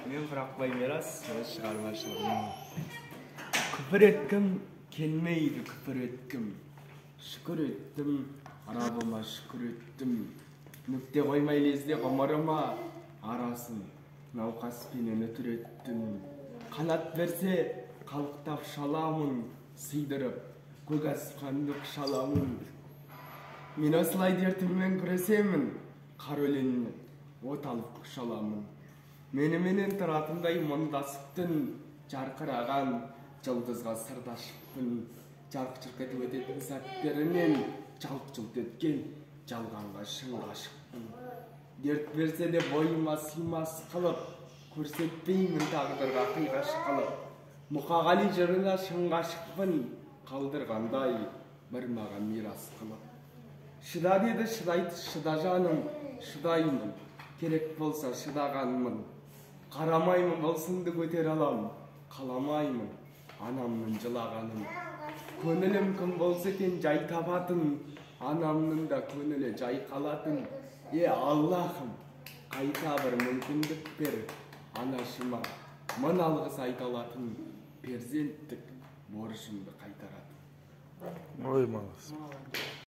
Мен Құрақбай Мирас, өз шығармашылығым. Күпір еткім, келмейді күпір еткім. Шүкір еттім, Раббыма шүкір еттім. Нүкте қоймай лезде ғұмырыма арасын науқаспенен өтір еттім. Қанат берсе, қалықтап шаламын, сыйдырып, көк аспанды құшаламын. Мен осылай дертіммен күресемін, қар өлеңмен от алып құшаламын. Меніменен тұратындай мұңдасыптың, жарқыраған жұлдызға сырдашыппын. Жарқ-жұрқ етіп өтетін сәттерінен жалт-жұлт еткен жалғанға шын ғашықпын. Дерт берсе де бойыма сыймас қылып, көрсетпеймін тағдырға қиғаш қылып. Мұқағали жырына шын ғашықпын, қалдырғандай бір маған мирас қылып. Шыда деді, шыдайды, шыда жаным, шыдаймын, керек болса шыдағанмын. Қарамаймын, болсынды көтер алам, қаламаймын анамның жылағанын. Көңілім кім болса екен жай табатын, анамның да көңілі жай қалатын. Аллахым, қайта бір мүмкіндік бер, анашыма мың алғыс айта алатын, перзенттік борышымды қайтаратын. Ой, малыс.